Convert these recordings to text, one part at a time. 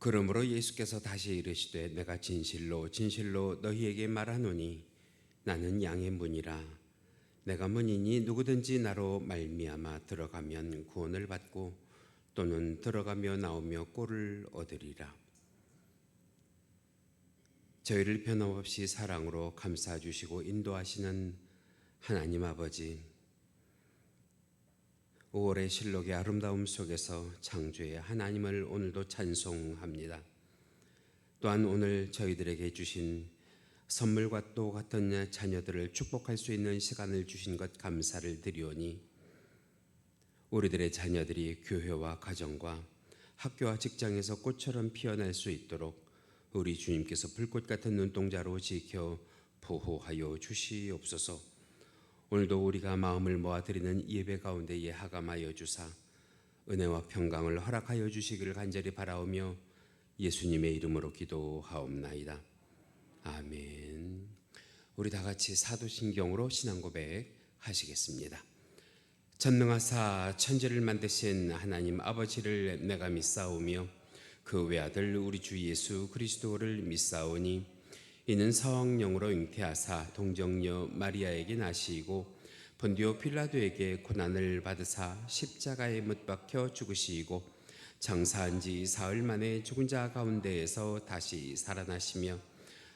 그러므로 예수께서 다시 이르시되 내가 진실로 진실로 너희에게 말하노니 나는 양의 문이라. 내가 문이니 누구든지 나로 말미암아 들어가면 구원을 받고 또는 들어가며 나오며 꼴을 얻으리라. 저희를 변함없이 사랑으로 감싸 주시고 인도하시는 하나님 아버지, 5월의 실록의 아름다움 속에서 창조의 하나님을 오늘도 찬송합니다. 또한 오늘 저희들에게 주신 선물과 또 같은 자녀들을 축복할 수 있는 시간을 주신 것 감사를 드리오니 우리들의 자녀들이 교회와 가정과 학교와 직장에서 꽃처럼 피어날 수 있도록 우리 주님께서 불꽃 같은 눈동자로 지켜 보호하여 주시옵소서. 오늘도 우리가 마음을 모아드리는 예배 가운데 예하감하여 주사 은혜와 평강을 허락하여 주시기를 간절히 바라오며 예수님의 이름으로 기도하옵나이다. 아멘. 우리 다 같이 사도신경으로 신앙고백 하시겠습니다. 전능하사 천지를 만드신 하나님 아버지를 내가 믿사오며 그 외아들 우리 주 예수 그리스도를 믿사오니 이는 성령으로 잉태하사 동정녀 마리아에게 나시고 본디오 필라도에게 고난을 받으사 십자가에 못 박혀 죽으시고 장사한 지 사흘 만에 죽은 자 가운데에서 다시 살아나시며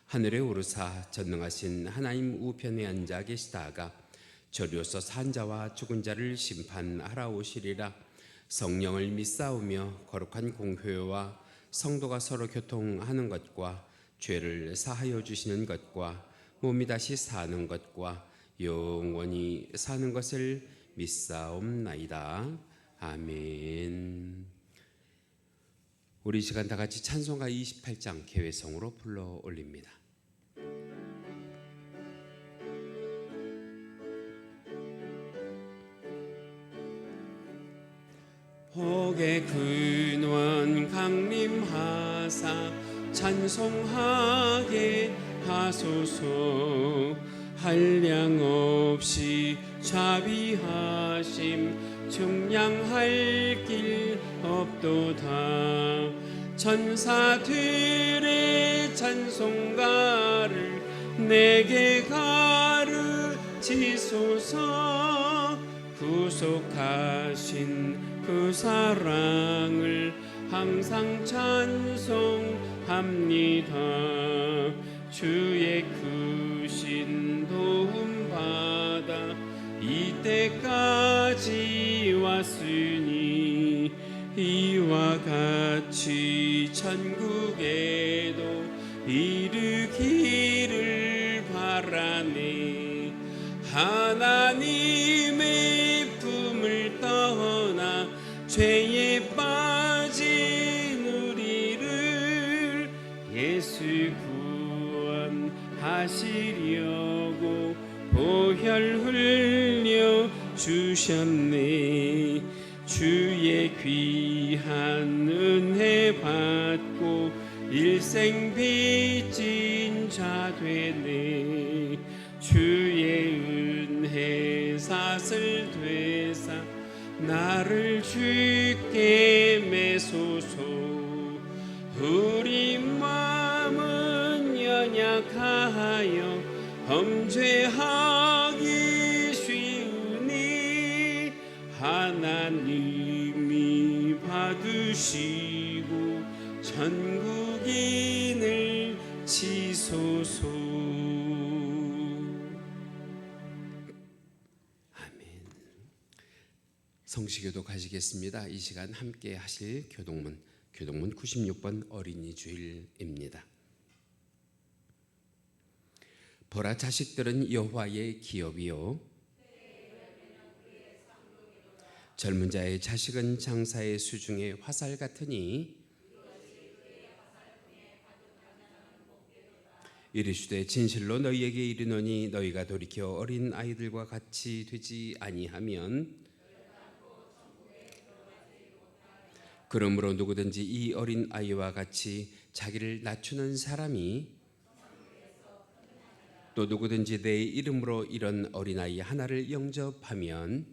하늘에 오르사 전능하신 하나님 우편에 앉아 계시다가 저리로서 산 자와 죽은 자를 심판하러 오시리라. 성령을 믿사오며 거룩한 공회와 성도가 서로 교통하는 것과 죄를 사하여 주시는 것과 몸이 다시 사는 것과 영원히 사는 것을 믿사옵나이다. 아멘. 우리 시간 다 같이 찬송가 28장 개회성으로 불러 올립니다. 복의 근원 강림하사 찬송하게 하소서. 한량 없이 자비하심 증량할 길 없도다. 천사들의 찬송가를 내게 가르치소서. 구속하신 그 사랑을 항상 찬송합니다. 주의 크신 도움 받아 이때까지 왔으니 이와 같이 천국에도 이르기를 바라네. 하나님의 품을 떠나 죄에 빠진 우리를 예수 구원하시려고 보혈 흘려 주셨네. 주의 귀한 은혜 받고 일생 빚진 자 되네. 주의 은혜 사슬 되사 나를 주께 매소서. 우리 마음은 연약하여 범죄하기 쉬우니 하나님이 받으시고 천국인을 치소서. 성시교도 가시겠습니다. 이 시간 함께 하실 교동문 96번 어린이 주일입니다. 보라, 자식들은 여호와의 기업이요 젊은 자의 자식은 장사의 수중에 화살 같으니 이르시되 진실로 너희에게 이르노니 너희가 돌이켜 어린 아이들과 같이 되지 아니하면 그러므로 누구든지 이 어린 아이와 같이 자기를 낮추는 사람이 또 누구든지 내 이름으로 이런 어린아이 하나를 영접하면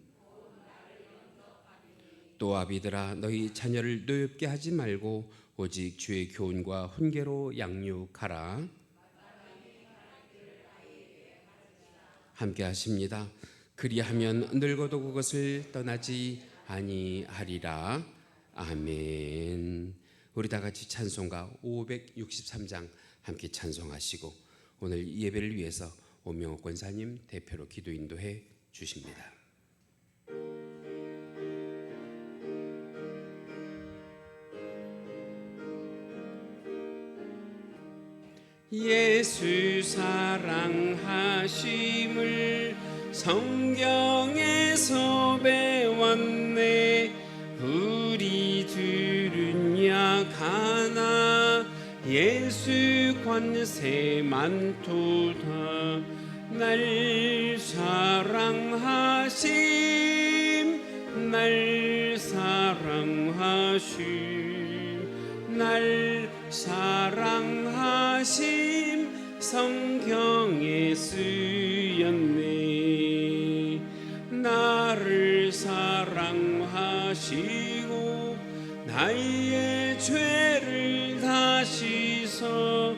또 아비들아 너희 자녀를 노엽게 하지 말고 오직 주의 교훈과 훈계로 양육하라. 함께 하십니다. 그리하면 늙어도 그것을 떠나지 아니하리라. 아멘. 우리 다 같이 찬송가 563장 함께 찬송하시고 오늘 예배를 위해서 오명옥 권사님 대표로 기도 인도해 주십니다. 예수 사랑하심을 성경에서 배웠네. 우리 들은 약하나 예수 권세 많도다. 날 사랑하심 날 사랑하심 날 사랑하심 성경에 쓰였네. 나를 사랑하시고 나의 죄를 다 씻어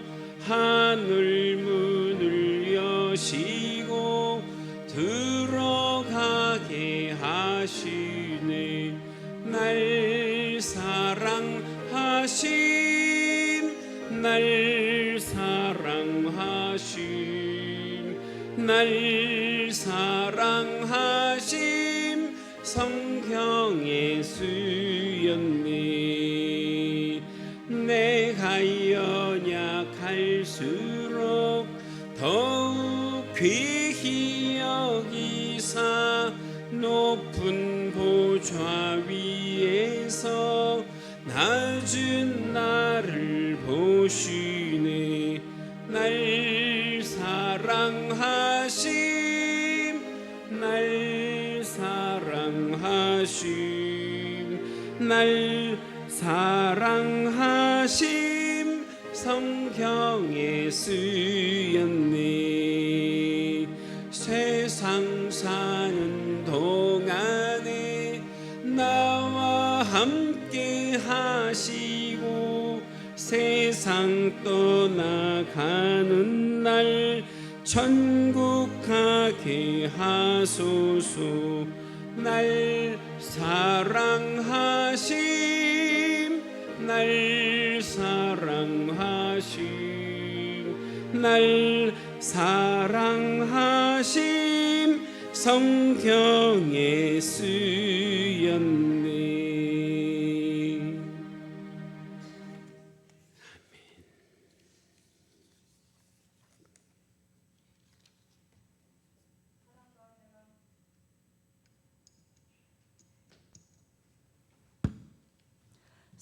하늘 문을 여시고 들어가게 하시네. 날 사랑하심 날 사랑하심 날 사랑하심 성경에 쓰였네. 내가 연약할수록 더욱 귀히 여기사 높은 보좌 위에서 낮은 나를 보시네. 날 사랑하심 날 사랑하심 날 사랑하심 성경에 쓰였네. 세상 사는 동안에 나와 함께 하시고 세상 떠나가는 날 천국 가게 하소서. 날 사랑하심 날 사랑하심 날 사랑하심 성경에 쓰였네.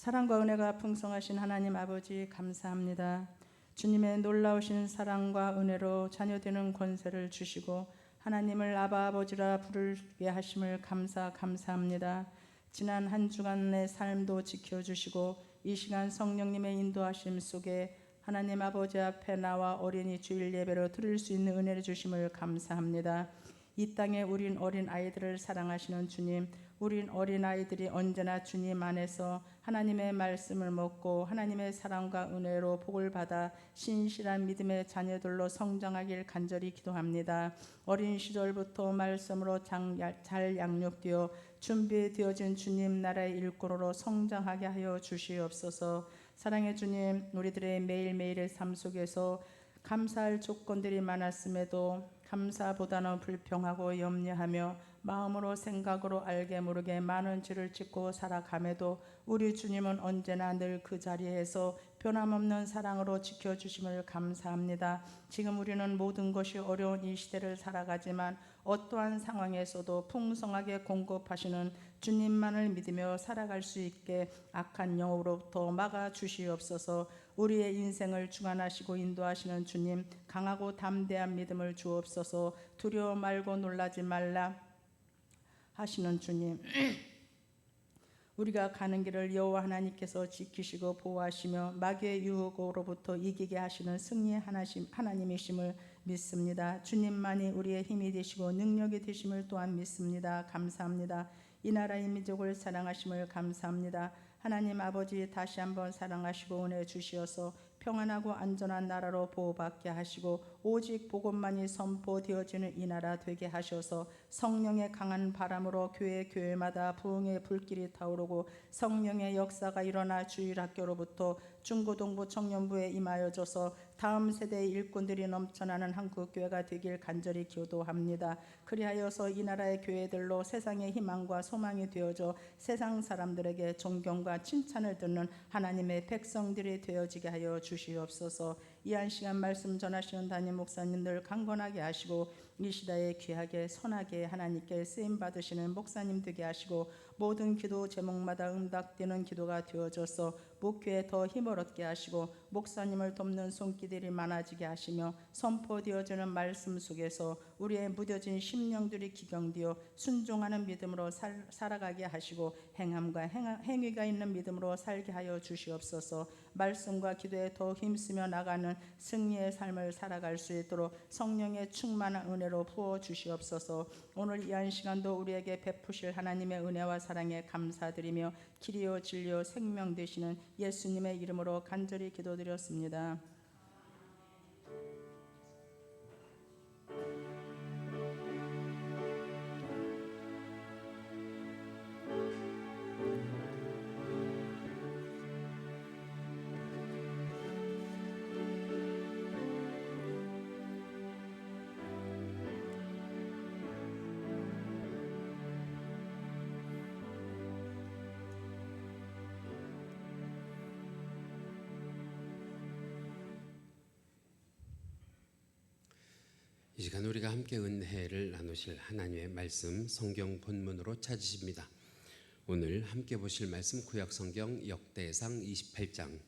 사랑과 은혜가 풍성하신 하나님 아버지 감사합니다. 주님의 놀라우신 사랑과 은혜로 자녀되는 권세를 주시고 하나님을 아바 아버지라 부르게 하심을 감사합니다. 지난 한 주간의 삶도 지켜주시고 이 시간 성령님의 인도하심 속에 하나님 아버지 앞에 나와 어린이 주일 예배로 드릴 수 있는 은혜를 주심을 감사합니다. 이 땅에 우린 어린 아이들을 사랑하시는 주님, 우린 어린 아이들이 언제나 주님 안에서 하나님의 말씀을 먹고 하나님의 사랑과 은혜로 복을 받아 신실한 믿음의 자녀들로 성장하길 간절히 기도합니다. 어린 시절부터 말씀으로 잘 양육되어 준비되어진 주님 나라의 일꾼으로 성장하게 하여 주시옵소서. 사랑의 주님, 우리들의 매일매일의 삶 속에서 감사할 조건들이 많았음에도 감사보다는 불평하고 염려하며 마음으로 생각으로 알게 모르게 많은 죄를 짓고 살아감에도 우리 주님은 언제나 늘 그 자리에서 변함없는 사랑으로 지켜주심을 감사합니다. 지금 우리는 모든 것이 어려운 이 시대를 살아가지만 어떠한 상황에서도 풍성하게 공급하시는 주님만을 믿으며 살아갈 수 있게 악한 영으로부터 막아 주시옵소서. 우리의 인생을 주관하시고 인도하시는 주님, 강하고 담대한 믿음을 주옵소서. 두려워 말고 놀라지 말라 하시는 주님, 우리가 가는 길을 여호와 하나님께서 지키시고 보호하시며 마귀의 유혹으로부터 이기게 하시는 승리의 하나님이심을 믿습니다. 주님만이 우리의 힘이 되시고 능력이 되심을 또한 믿습니다. 감사합니다. 이 나라의 민족을 사랑하심을 감사합니다. 하나님 아버지 다시 한번 사랑하시고 은혜 주시어서 평안하고 안전한 나라로 보호받게 하시고 오직 복음만이 선포되어지는 이 나라 되게 하셔서 성령의 강한 바람으로 교회마다 부흥의 불길이 타오르고 성령의 역사가 일어나 주일학교로부터 중고등부 청년부에 임하여져서 다음 세대의 일꾼들이 넘쳐나는 한국교회가 되길 간절히 기도합니다. 그리하여서 이 나라의 교회들로 세상의 희망과 소망이 되어져 세상 사람들에게 존경과 칭찬을 듣는 하나님의 백성들이 되어지게 하여 주시옵소서. 이 한 시간 말씀 전하시는 담임 목사님들 강건하게 하시고 이 시대에 귀하게 선하게 하나님께 쓰임 받으시는 목사님 되게 하시고 모든 기도 제목마다 응답되는 기도가 되어져서 목회에 더 힘을 얻게 하시고 목사님을 돕는 손길들이 많아지게 하시며 선포되어지는 말씀 속에서 우리의 무뎌진 심령들이 기경되어 순종하는 믿음으로 살아가게 하시고 행함과 행위가 있는 믿음으로 살게 하여 주시옵소서. 말씀과 기도에 더 힘쓰며 나가는 승리의 삶을 살아갈 수 있도록 성령의 충만한 은혜로 부어 주시옵소서. 오늘 이 한 시간도 우리에게 베푸실 하나님의 은혜와 사랑에 감사드리며 길이요 진리요 생명 되시는 예수님의 이름으로 간절히 기도드렸습니다. 이 시간 우리가 함께 은혜를 나누실 하나님의 말씀 성경 본문으로 찾으십니다. 오늘 함께 보실 말씀 구약 성경 역대상 28장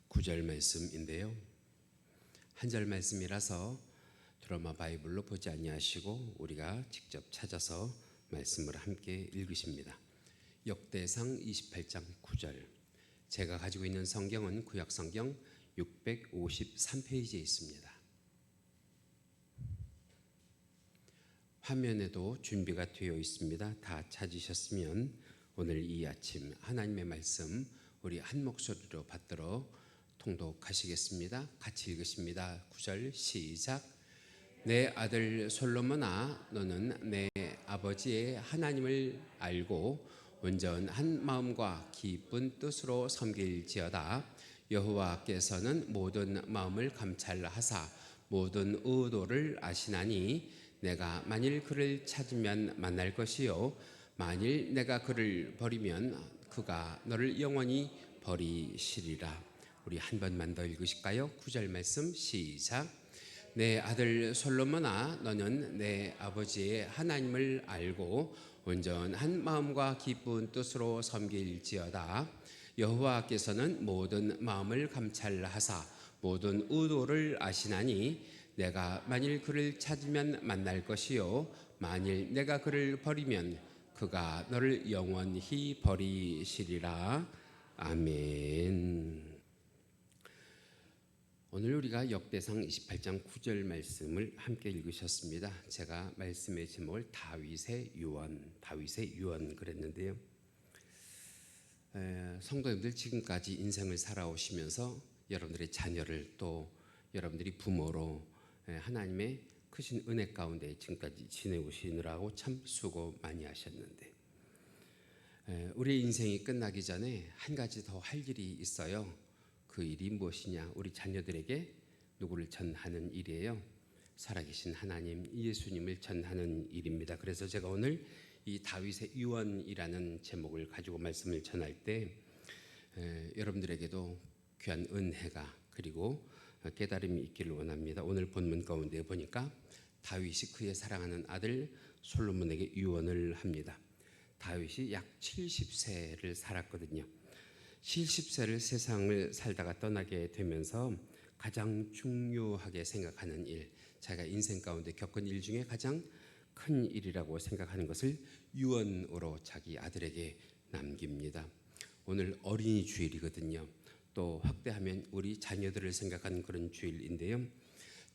9절 말씀인데요. 한 절 말씀이라서 드라마 바이블로 보지 아니하시고 우리가 직접 찾아서 말씀을 함께 읽으십니다. 역대상 28장 9절. 제가 가지고 있는 성경은 구약 성경 653페이지에 있습니다. 화면에도 준비가 되어 있습니다. 다 찾으셨으면 오늘 이 아침 하나님의 말씀 우리 한 목소리로 받들어 통독하시겠습니다. 같이 읽으십니다. 9절 시작. 내 아들 솔로몬아, 너는 내 아버지의 하나님을 알고 온전한 마음과 기쁜 뜻으로 섬길지어다. 여호와께서는 모든 마음을 감찰하사 모든 의도를 아시나니 내가 만일 그를 찾으면 만날 것이요 만일 내가 그를 버리면 그가 너를 영원히 버리시리라. 우리 한 번만 더 읽으실까요? 9절 말씀 시작. 내 아들 솔로몬아, 너는 내 아버지의 하나님을 알고 온전한 마음과 기쁜 뜻으로 섬길지어다. 여호와께서는 모든 마음을 감찰하사 모든 의도를 아시나니 내가 만일 그를 찾으면 만날 것이요 만일 내가 그를 버리면 그가 너를 영원히 버리시리라. 아멘. 오늘 우리가 역대상 28장 9절 말씀을 함께 읽으셨습니다. 제가 말씀의 제목을 다윗의 유언 그랬는데요. 성도님들 지금까지 인생을 살아오시면서 여러분들의 자녀를 또 여러분들이 부모로 하나님의 크신 은혜 가운데 지금까지 지내오시느라고 참 수고 많이 하셨는데 우리의 인생이 끝나기 전에 한 가지 더 할 일이 있어요. 그 일이 무엇이냐? 우리 자녀들에게 누구를 전하는 일이에요? 살아계신 하나님 예수님을 전하는 일입니다. 그래서 제가 오늘 이 다윗의 유언이라는 제목을 가지고 말씀을 전할 때 여러분들에게도 귀한 은혜가 그리고 깨달음이 있기를 원합니다. 오늘 본문 가운데 보니까 다윗이 그의 사랑하는 아들 솔로몬에게 유언을 합니다. 다윗이 약 70세를 살았거든요. 70세를 세상을 살다가 떠나게 되면서 가장 중요하게 생각하는 일, 자기가 인생 가운데 겪은 일 중에 가장 큰 일이라고 생각하는 것을 유언으로 자기 아들에게 남깁니다. 오늘 어린이 주일이거든요. 또 확대하면 우리 자녀들을 생각하는 그런 주일인데요.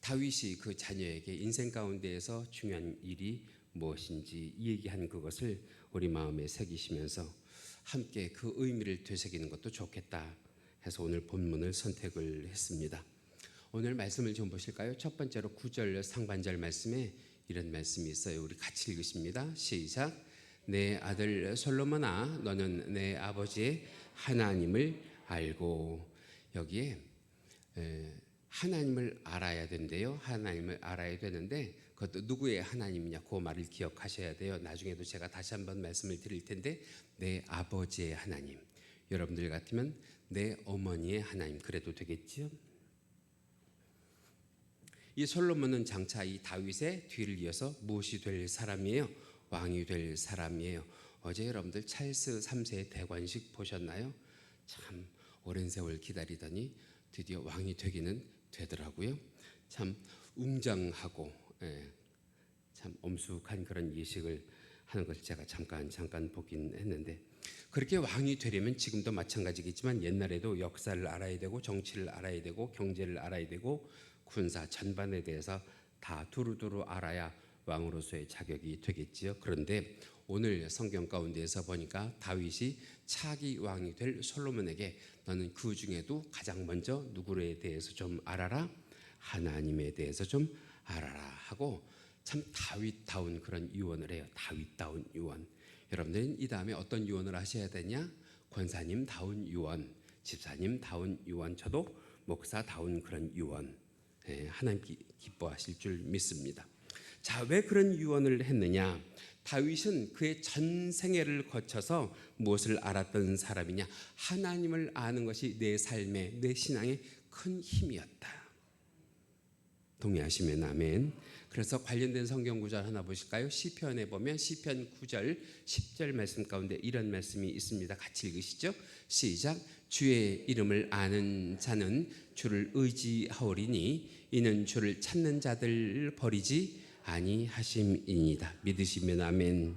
다윗이 그 자녀에게 인생 가운데에서 중요한 일이 무엇인지 얘기한 그것을 우리 마음에 새기시면서 함께 그 의미를 되새기는 것도 좋겠다 해서 오늘 본문을 선택을 했습니다. 오늘 말씀을 좀 보실까요? 첫 번째로 9절 상반절 말씀에 이런 말씀이 있어요. 우리 같이 읽으십니다. 시작. 내 아들 솔로몬아, 너는 내 아버지의 하나님을 알고. 여기에 하나님을 알아야 된대요. 하나님을 알아야 되는데 그것도 누구의 하나님이냐, 그 말을 기억하셔야 돼요. 나중에도 제가 다시 한번 말씀을 드릴 텐데, 내 아버지의 하나님. 여러분들 같으면 내 어머니의 하나님 그래도 되겠죠. 이 솔로몬은 장차 이 다윗의 뒤를 이어서 무엇이 될 사람이에요? 왕이 될 사람이에요. 어제 여러분들 찰스 3세의 대관식 보셨나요? 참 오랜 세월 기다리더니 드디어 왕이 되기는 되더라고요. 참 웅장하고 참 엄숙한 그런 예식을 하는 것을 제가 잠깐 보긴 했는데, 그렇게 왕이 되려면 지금도 마찬가지겠지만 옛날에도 역사를 알아야 되고 정치를 알아야 되고 경제를 알아야 되고 군사 전반에 대해서 다 두루두루 알아야 왕으로서의 자격이 되겠지요. 그런데 오늘 성경 가운데에서 보니까 다윗이 차기 왕이 될 솔로몬에게 너는 그 중에도 가장 먼저 누구에 대해서 좀 알아라, 하나님에 대해서 좀 알아라 하고 참 다윗다운 그런 유언을 해요. 다윗다운 유언. 여러분들은 이 다음에 어떤 유언을 하셔야 되냐? 권사님다운 유언, 집사님다운 유언, 저도 목사다운 그런 유언. 하나님 기뻐하실 줄 믿습니다. 자, 왜 그런 유언을 했느냐? 다윗은 그의 전생애를 거쳐서 무엇을 알았던 사람이냐? 하나님을 아는 것이 내 삶의, 내 신앙의 큰 힘이었다. 동의하시면 아멘. 그래서 관련된 성경 구절 하나 보실까요? 시편에 보면 시편 9절 10절 말씀 가운데 이런 말씀이 있습니다. 같이 읽으시죠. 시작. 주의 이름을 아는 자는 주를 의지하오리니 이는 주를 찾는 자들 버리지 아니하심이니이다. 믿으시면 아멘.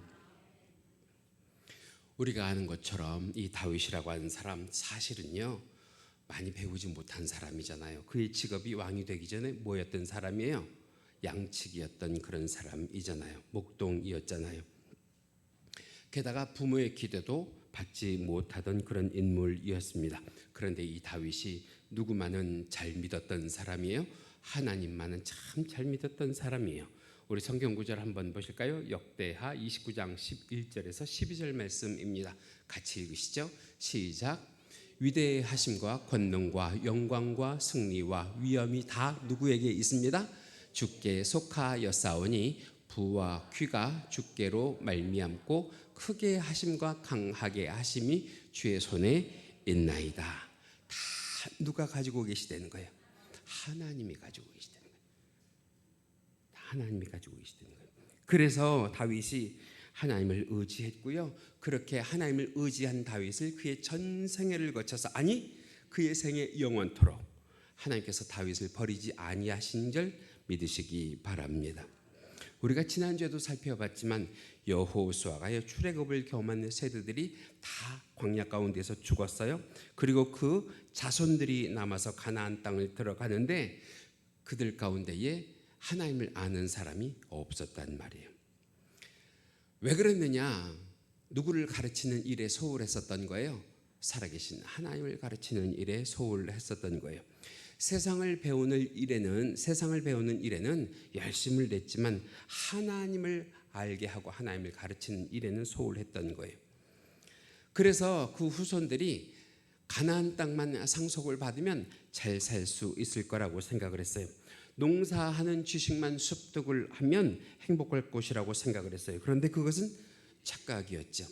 우리가 아는 것처럼 이 다윗이라고 하는 사람 사실은요 많이 배우지 못한 사람이잖아요. 그의 직업이 왕이 되기 전에 뭐였던 사람이에요? 양치기였던 그런 사람이잖아요. 목동이었잖아요. 게다가 부모의 기대도 받지 못하던 그런 인물이었습니다. 그런데 이 다윗이 누구만은 잘 믿었던 사람이에요? 하나님만은 참 잘 믿었던 사람이에요. 우리 성경 구절 한번 보실까요? 역대하 29장 11절에서 12절 말씀입니다. 같이 읽으시죠. 시작. 위대하심과 권능과 영광과 승리와 위엄이 다 누구에게 있습니다? 주께 속하였사오니 부와 귀가 주께로 말미암고 크게 하심과 강하게 하심이 주의 손에 있나이다. 다 누가 가지고 계시다는 거예요? 하나님이 가지고 계시다는 거예요. 하나님이 가지고 계시다는 거예요. 그래서 다윗이 하나님을 의지했고요. 그렇게 하나님을 의지한 다윗을 그의 전생애를 거쳐서, 아니 그의 생애 영원토록 하나님께서 다윗을 버리지 아니하신 줄 믿으시기 바랍니다. 우리가 지난주에도 살펴봤지만 여호수아가 출애굽을 경험한 세대들이 다 광야 가운데서 죽었어요. 그리고 그 자손들이 남아서 가나안 땅을 들어가는데 그들 가운데에 하나님을 아는 사람이 없었단 말이에요. 왜 그랬느냐? 누구를 가르치는 일에 소홀했었던 거예요? 살아계신 하나님을 가르치는 일에 소홀했었던 거예요. 세상을 배우는 일에는 열심을 냈지만 하나님을 알게 하고 하나님을 가르치는 일에는 소홀했던 거예요. 그래서 그 후손들이 가나안 땅만 상속을 받으면 잘 살 수 있을 거라고 생각을 했어요. 농사하는 지식만 습득을 하면 행복할 것이라고 생각을 했어요. 그런데 그것은 착각이었죠.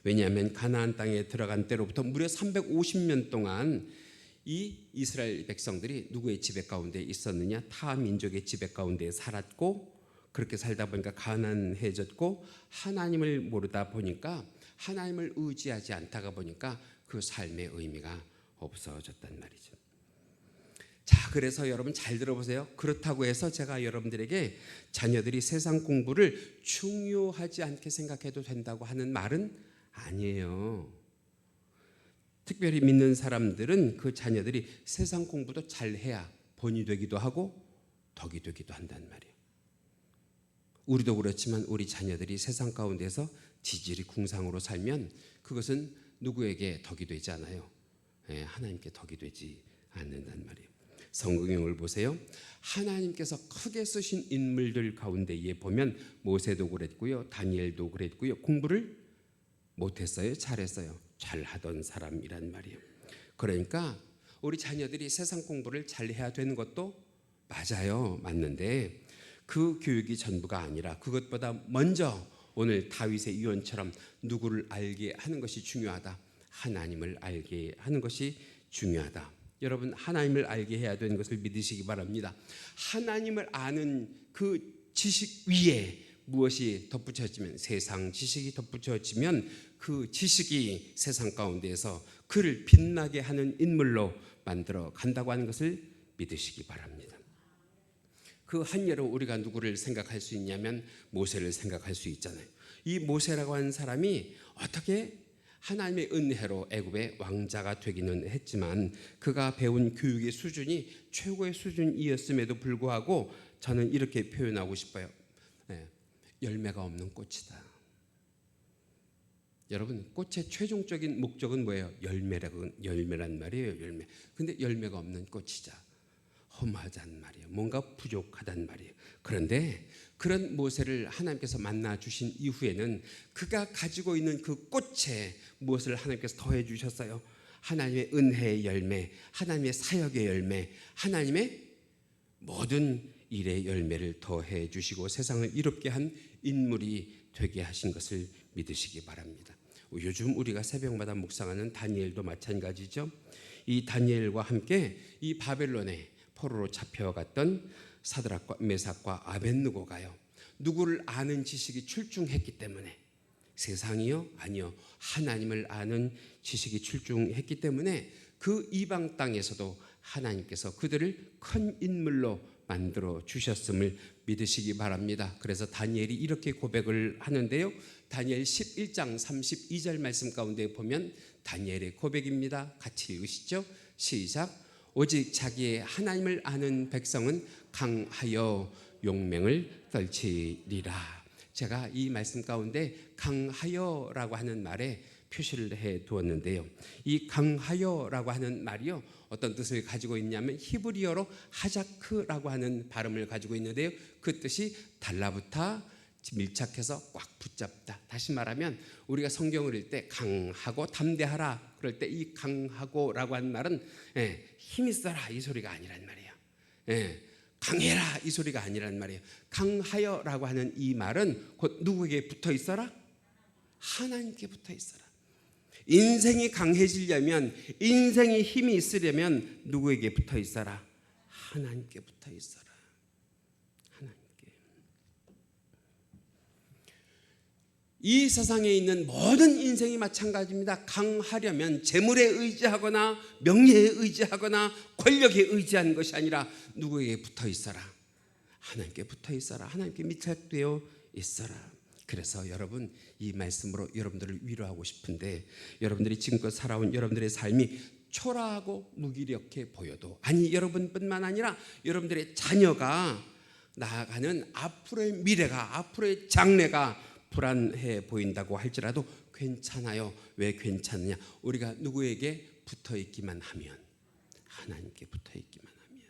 왜냐하면 가나안 땅에 들어간 때로부터 무려 350년 동안 이 이스라엘 백성들이 누구의 지배 가운데 있었느냐? 타 민족의 지배 가운데 살았고, 그렇게 살다 보니까 가난해졌고, 하나님을 모르다 보니까, 하나님을 의지하지 않다가 보니까 그 삶의 의미가 없어졌단 말이죠. 자, 그래서 여러분 잘 들어보세요. 그렇다고 해서 제가 여러분들에게 자녀들이 세상 공부를 중요하지 않게 생각해도 된다고 하는 말은 아니에요. 특별히 믿는 사람들은 그 자녀들이 세상 공부도 잘해야 본이 되기도 하고 덕이 되기도 한단 말이에요. 우리도 그렇지만 우리 자녀들이 세상 가운데서 지질이 궁상으로 살면 그것은 누구에게 덕이 되지 않아요. 하나님께 덕이 되지 않는단 말이에요. 성경을 보세요. 하나님께서 크게 쓰신 인물들 가운데에 보면 모세도 그랬고요, 다니엘도 그랬고요. 공부를 못했어요, 잘했어요? 잘하던 사람이란 말이에요. 그러니까 우리 자녀들이 세상 공부를 잘해야 되는 것도 맞아요, 맞는데 그 교육이 전부가 아니라 그것보다 먼저 오늘 다윗의 유언처럼 누구를 알게 하는 것이 중요하다. 하나님을 알게 하는 것이 중요하다. 여러분, 하나님을 알게 해야 되는 것을 믿으시기 바랍니다. 하나님을 아는 그 지식 위에 무엇이 덧붙여지면, 세상 지식이 덧붙여지면 그 지식이 세상 가운데에서 그를 빛나게 하는 인물로 만들어 간다고 하는 것을 믿으시기 바랍니다. 그 한 예로 우리가 누구를 생각할 수 있냐면 모세를 생각할 수 있잖아요. 이 모세라고 하는 사람이 어떻게 하나님의 은혜로 애굽의 왕자가 되기는 했지만 그가 배운 교육의 수준이 최고의 수준이었음에도 불구하고 저는 이렇게 표현하고 싶어요. 열매가 없는 꽃이다. 여러분, 꽃의 최종적인 목적은 뭐예요? 열매란 말이에요. 열매. 근데 열매가 없는 꽃이자 허무하단 말이에요. 뭔가 부족하단 말이에요. 그런데 그런 모세를 하나님께서 만나 주신 이후에는 그가 가지고 있는 그 꽃에 무엇을 하나님께서 더해 주셨어요? 하나님의 은혜의 열매, 하나님의 사역의 열매, 하나님의 모든 일의 열매를 더해 주시고 세상을 이롭게 한 인물이 되게 하신 것을 믿으시기 바랍니다. 요즘 우리가 새벽마다 묵상하는 다니엘도 마찬가지죠. 이 다니엘과 함께 이 바벨론에 포로로 잡혀갔던 사드락과 메삭과 아벳느고가요, 누구를 아는 지식이 출중했기 때문에, 세상이요? 아니요, 하나님을 아는 지식이 출중했기 때문에 그 이방 땅에서도 하나님께서 그들을 큰 인물로 만들어 주셨음을 믿으시기 바랍니다. 그래서 다니엘이 이렇게 고백을 하는데요, 다니엘 11장 32절 말씀 가운데 보면 다니엘의 고백입니다. 같이 읽으시죠. 시작. 오직 자기의 하나님을 아는 백성은 강하여 용맹을 떨치리라. 제가 이 말씀 가운데 강하여라고 하는 말에 표시를 해 두었는데요, 이 강하여라고 하는 말이요, 어떤 뜻을 가지고 있냐면 히브리어로 하자크라고 하는 발음을 가지고 있는데요, 그 뜻이 달라붙다, 밀착해서 꽉 붙잡다. 다시 말하면 우리가 성경을 읽을 때 강하고 담대하라 그럴 때 이 강하고라고 하는 말은 힘이 써라 이 소리가 아니란 말이에요. 강해라 이 소리가 아니란 말이에요. 강하여라고 하는 이 말은 곧 누구에게 붙어 있어라? 하나님께 붙어 있어라. 인생이 강해지려면, 인생이 힘이 있으려면 누구에게 붙어 있어라? 하나님께 붙어 있어라. 이 세상에 있는 모든 인생이 마찬가지입니다. 강하려면 재물에 의지하거나 명예에 의지하거나 권력에 의지하는 것이 아니라 누구에게 붙어 있어라? 하나님께 붙어 있어라. 하나님께 밀착되어 있어라. 그래서 여러분, 이 말씀으로 여러분들을 위로하고 싶은데, 여러분들이 지금껏 살아온 여러분들의 삶이 초라하고 무기력해 보여도, 아니 여러분뿐만 아니라 여러분들의 자녀가 나아가는 앞으로의 미래가, 앞으로의 장래가 불안해 보인다고 할지라도 괜찮아요. 왜 괜찮느냐? 우리가 누구에게 붙어 있기만 하면, 하나님께 붙어 있기만 하면,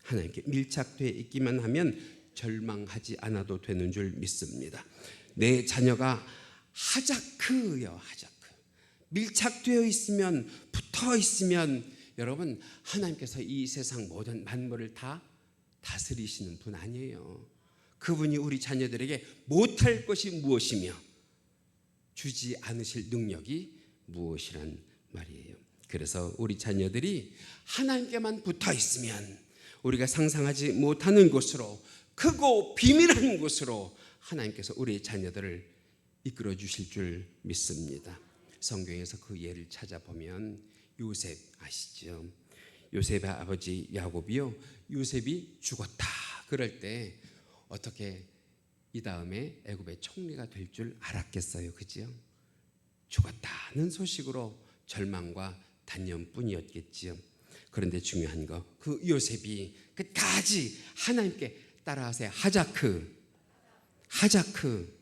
하나님께 밀착되어 있기만 하면 절망하지 않아도 되는 줄 믿습니다. 내 자녀가 하자크요, 하자크. 밀착되어 있으면, 붙어 있으면, 여러분, 하나님께서 이 세상 모든 만물을 다 다스리시는 분 아니에요. 그분이 우리 자녀들에게 못할 것이 무엇이며 주지 않으실 능력이 무엇이란 말이에요. 그래서 우리 자녀들이 하나님께만 붙어 있으면 우리가 상상하지 못하는 곳으로, 크고 비밀한 곳으로 하나님께서 우리 자녀들을 이끌어 주실 줄 믿습니다. 성경에서 그 예를 찾아보면 요셉 아시죠? 요셉의 아버지 야곱이요, 요셉이 죽었다 그럴 때 어떻게 이 다음에 애굽의 총리가 될 줄 알았겠어요? 그죠? 죽었다는 소식으로 절망과 단념뿐이었겠지요. 그런데 중요한 거, 그 요셉이 끝까지 하나님께 따라하세요. 하자크, 하자크.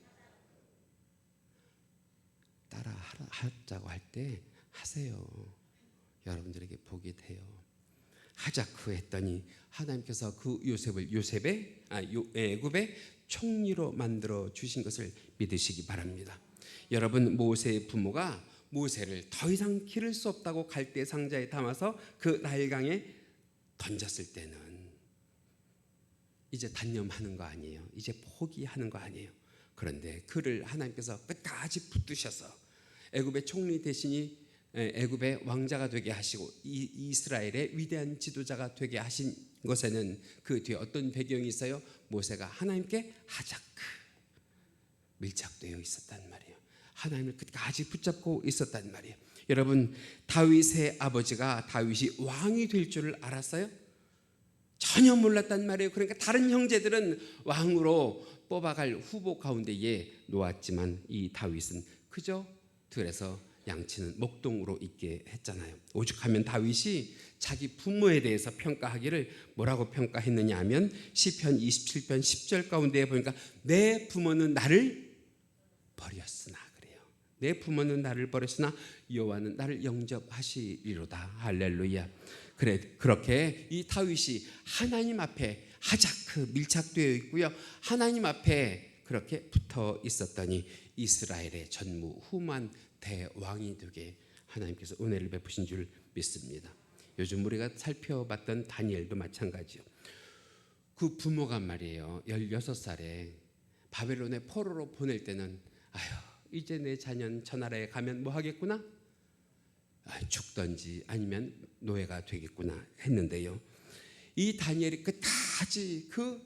따라 하자고 할 때 하세요. 여러분들에게 복이 돼요. 하자크 했더니 하나님께서 그 애굽의 총리로 만들어 주신 것을 믿으시기 바랍니다. 여러분, 모세의 부모가 모세를 더 이상 기를 수 없다고 갈대 상자에 담아서 그 나일강에 던졌을 때는 이제 단념하는 거 아니에요. 이제 포기하는 거 아니에요. 그런데 그를 하나님께서 끝까지 붙드셔서 애굽의 총리 대신이 애굽의 왕자가 되게 하시고 이스라엘의 위대한 지도자가 되게 하신 것에는 그 뒤에 어떤 배경이 있어요? 모세가 하나님께 하자크 밀착되어 있었단 말이에요. 하나님을 끝까지 붙잡고 있었단 말이에요. 여러분, 다윗의 아버지가 다윗이 왕이 될 줄을 알았어요? 전혀 몰랐단 말이에요. 그러니까 다른 형제들은 왕으로 뽑아갈 후보 가운데에 놓았지만 이 다윗은 그저 들에서 양치는 목동으로 있게 했잖아요. 오죽하면 다윗이 자기 부모에 대해서 평가하기를 뭐라고 평가했느냐 하면 시편 27편 10절 가운데에 보니까 내 부모는 나를 버렸으나 그래요. 내 부모는 나를 버렸으나 여호와는 나를 영접하시리로다. 할렐루야. 그렇게 이 다윗이 하나님 앞에 하자크 밀착되어 있고요. 하나님 앞에 그렇게 붙어 있었더니 이스라엘의 전무후무한 대왕이 되게 하나님께서 은혜를 베푸신 줄 믿습니다. 요즘 우리가 살펴봤던 다니엘도 마찬가지요. 그 부모가 말이에요. 16살에 바벨론의 포로로 보낼 때는 이제 내 자녀는 저 나라에 가면 뭐 하겠구나? 죽던지 아니면 노예가 되겠구나 했는데요. 이 다니엘이 끝까지 그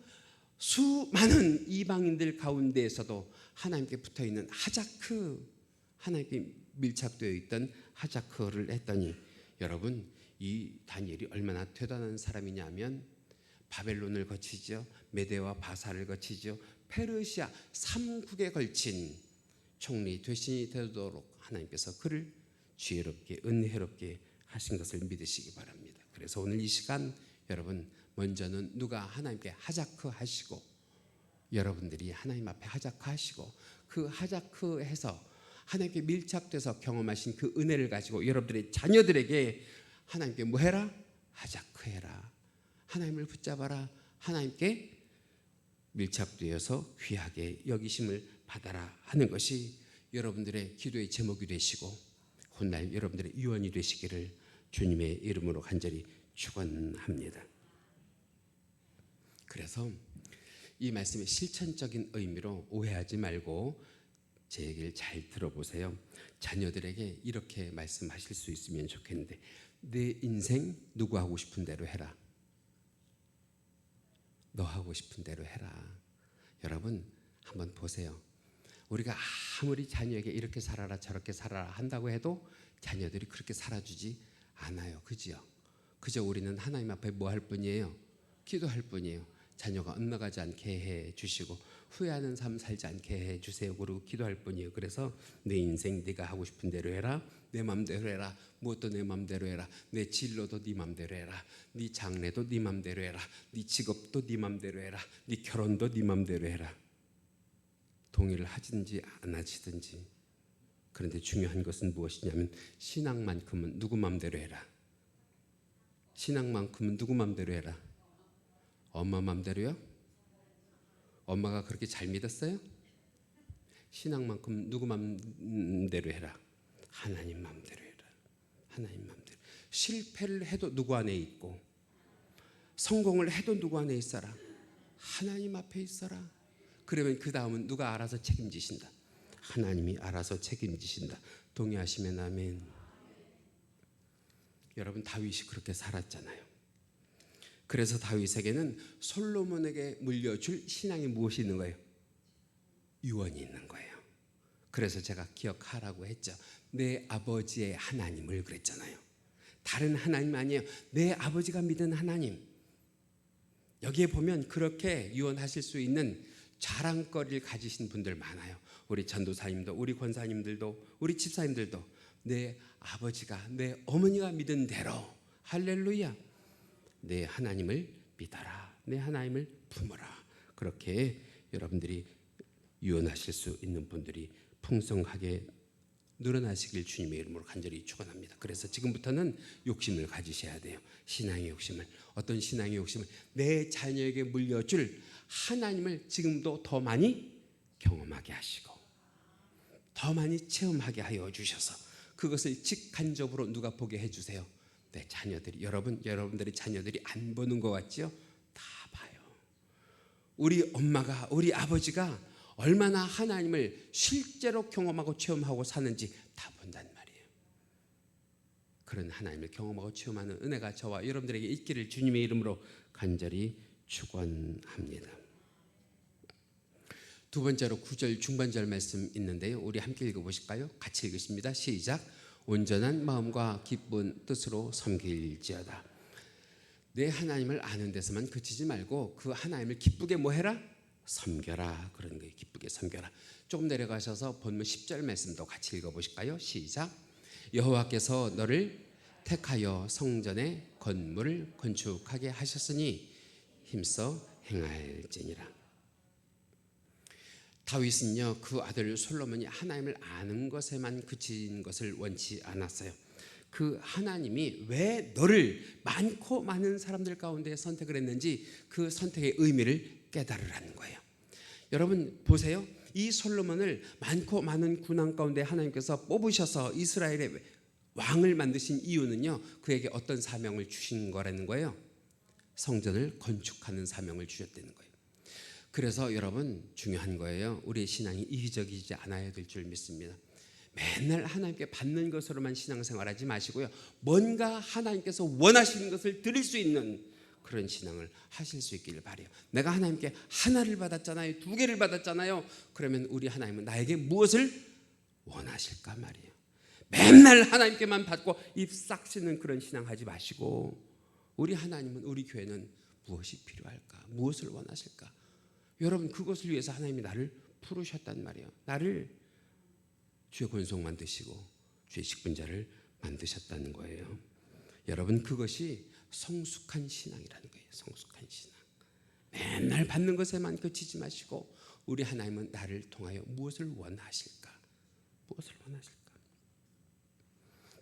수많은 이방인들 가운데에서도 하나님께 붙어있는 하자크, 하나님께 밀착되어 있던 하자크를 했더니 여러분, 이 다니엘이 얼마나 대단한 사람이냐면 바벨론을 거치죠. 메대와 바사를 거치죠. 페르시아 3국에 걸친 총리 되신이 되도록 하나님께서 그를 지혜롭게 은혜롭게 하신 것을 믿으시기 바랍니다. 그래서 오늘 이 시간 여러분, 먼저는 누가 하나님께 하자크 하시고 여러분들이 하나님 앞에 하자크 하시고 그 하자크 해서 하나님께 밀착돼서 경험하신 그 은혜를 가지고 여러분들의 자녀들에게 하나님께 뭐 해라? 하자크 해라. 하나님을 붙잡아라. 하나님께 밀착되어서 귀하게 여기심을 받아라 하는 것이 여러분들의 기도의 제목이 되시고 훗날 여러분들의 유언이 되시기를 주님의 이름으로 간절히 축원합니다. 그래서 이 말씀의 실천적인 의미로 오해하지 말고 제 얘기를 잘 들어보세요. 자녀들에게 이렇게 말씀하실 수 있으면 좋겠는데, 내 인생 누구 하고 싶은 대로 해라. 너 하고 싶은 대로 해라. 여러분 한번 보세요. 우리가 아무리 자녀에게 이렇게 살아라 저렇게 살아라 한다고 해도 자녀들이 그렇게 살아주지 않아요. 그죠? 그저 우리는 하나님 앞에 뭐 할 뿐이에요? 기도할 뿐이에요. 자녀가 엇나가지 않게 해주시고 후회하는 삶 살지 않게 해주세요. 그리고 기도할 뿐이에요. 그래서 내 인생 네가 하고 싶은 대로 해라. 내 맘대로 해라. 무엇도 내 맘대로 해라. 내 진로도 네 맘대로 해라. 네 장래도 네 맘대로 해라. 네 직업도 네 맘대로 해라. 네 결혼도 네 맘대로 해라. 동의를 하든지 안 하시든지. 그런데 중요한 것은 무엇이냐면 신앙만큼은 누구 맘대로 해라. 신앙만큼은 누구 맘대로 해라. 엄마 맘대로요? 엄마가 그렇게 잘 믿었어요? 신앙만큼 누구 맘대로 해라. 하나님 맘대로 해라. 하나님 맘대로. 실패를 해도 누구 안에 있고 성공을 해도 누구 안에 있어라. 하나님 앞에 있어라. 그러면 그 다음은 누가 알아서 책임지신다. 하나님이 알아서 책임지신다. 동의하시면 아멘. 여러분, 다윗이 그렇게 살았잖아요. 그래서 다윗에게는 솔로몬에게 물려줄 신앙이 무엇이 있는 거예요? 유언이 있는 거예요. 그래서 제가 기억하라고 했죠. 내 아버지의 하나님을 그랬잖아요. 다른 하나님 아니에요. 내 아버지가 믿은 하나님. 여기에 보면 그렇게 유언하실 수 있는 자랑거리를 가지신 분들 많아요. 우리 전도사님도, 우리 권사님들도, 우리 집사님들도 내 아버지가, 내 어머니가 믿은 대로, 할렐루야, 내 하나님을 믿어라. 내 하나님을 품어라. 그렇게 여러분들이 유언하실 수 있는 분들이 풍성하게 늘어나시길 주님의 이름으로 간절히 축원합니다. 그래서 지금부터는 욕심을 가지셔야 돼요. 신앙의 욕심을. 어떤 신앙의 욕심을? 내 자녀에게 물려줄 하나님을 지금도 더 많이 경험하게 하시고 더 많이 체험하게 하여 주셔서 그것을 직간접으로 누가 보게 해주세요? 내 자녀들이. 여러분들의 자녀들이 안 보는 것 같지요? 다 봐요. 우리 엄마가, 우리 아버지가 얼마나 하나님을 실제로 경험하고 체험하고 사는지 다 본단 말이에요. 그런 하나님을 경험하고 체험하는 은혜가 저와 여러분들에게 있기를 주님의 이름으로 간절히 축원합니다. 두 번째로 9절 중반절 말씀 있는데요. 우리 함께 읽어보실까요? 같이 읽으십니다. 시작. 온전한 마음과 기쁜 뜻으로 섬길지어다. 내 하나님을 아는 데서만 그치지 말고 그 하나님을 기쁘게 뭐 해라? 섬겨라. 그런 거예요. 기쁘게 섬겨라. 조금 내려가셔서 본문 10절 말씀도 같이 읽어보실까요? 시작. 여호와께서 너를 택하여 성전의 건물을 건축하게 하셨으니 힘써 행할지니라. 다윗은요, 그 아들 솔로몬이 하나님을 아는 것에만 그친 것을 원치 않았어요. 그 하나님이 왜 너를 많고 많은 사람들 가운데 선택을 했는지 그 선택의 의미를 깨달으라는 거예요. 여러분 보세요. 이 솔로몬을 많고 많은 군왕 가운데 하나님께서 뽑으셔서 이스라엘의 왕을 만드신 이유는요, 그에게 어떤 사명을 주신 거라는 거예요. 성전을 건축하는 사명을 주셨다는 거예요. 그래서 여러분 중요한 거예요. 우리의 신앙이 이기적이지 않아야 될 줄 믿습니다. 맨날 하나님께 받는 것으로만 신앙생활하지 마시고요. 뭔가 하나님께서 원하시는 것을 드릴 수 있는 그런 신앙을 하실 수 있기를 바라요. 내가 하나님께 하나를 받았잖아요. 2개를 받았잖아요. 그러면 우리 하나님은 나에게 무엇을 원하실까 말이에요. 맨날 하나님께만 받고 입 싹 씻는 그런 신앙하지 마시고 우리 하나님은, 우리 교회는 무엇이 필요할까? 무엇을 원하실까? 여러분 그것을 위해서 하나님이 나를 부르셨단 말이에요. 나를 주의 권속 만드시고 주의 직분자를 만드셨다는 거예요. 여러분 그것이 성숙한 신앙이라는 거예요. 성숙한 신앙. 맨날 받는 것에만 그치지 마시고 우리 하나님은 나를 통하여 무엇을 원하실까? 무엇을 원하실까?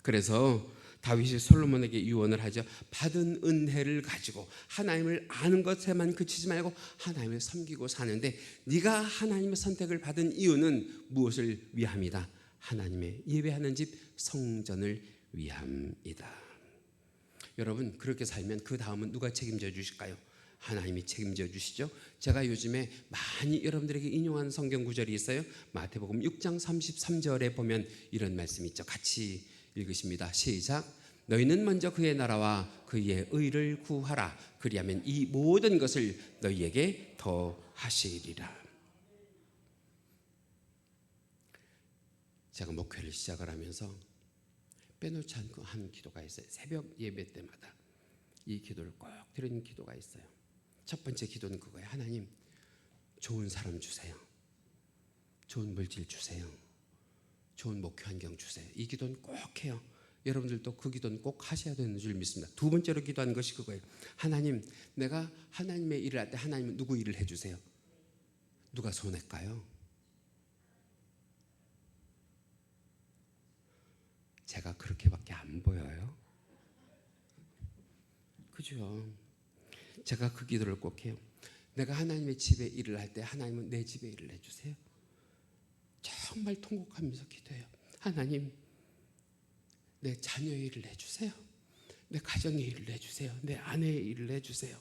그래서 다윗이 솔로몬에게 유언을 하죠. 받은 은혜를 가지고 하나님을 아는 것에만 그치지 말고 하나님을 섬기고 사는데 네가 하나님의 선택을 받은 이유는 무엇을 위함이다? 하나님의 예배하는 집 성전을 위함이다. 여러분 그렇게 살면 그 다음은 누가 책임져 주실까요? 하나님이 책임져 주시죠. 제가 요즘에 많이 여러분들에게 인용한 성경 구절이 있어요. 마태복음 6장 33절에 보면 이런 말씀이 있죠. 같이 읽으십니다. 시작. 너희는 먼저 그의 나라와 그의 의를 구하라. 그리하면 이 모든 것을 너희에게 더하시리라. 제가 목회를 시작을 하면서 빼놓지 않고 한 기도가 있어요. 새벽 예배 때마다 이 기도를 꼭 드리는 기도가 있어요. 첫 번째 기도는 그거예요. 하나님 좋은 사람 주세요. 좋은 물질 주세요. 좋은 목회 환경 주세요. 이 기도는 꼭 해요. 여러분들도 그 기도는 꼭 하셔야 되는 줄 믿습니다. 두 번째로 기도하는 것이 그거예요. 하나님, 내가 하나님의 일을 할 때 하나님은 누구 일을 해주세요? 누가 손할까요? 제가 그렇게밖에 안 보여요. 그죠? 제가 그 기도를 꼭 해요. 내가 하나님의 집에 일을 할 때 하나님은 내 집에 일을 해주세요. 정말 통곡하면서 기도해요. 하나님, 내 자녀의 일을 해주세요. 내 가정의 일을 해주세요. 내 아내의 일을 해주세요.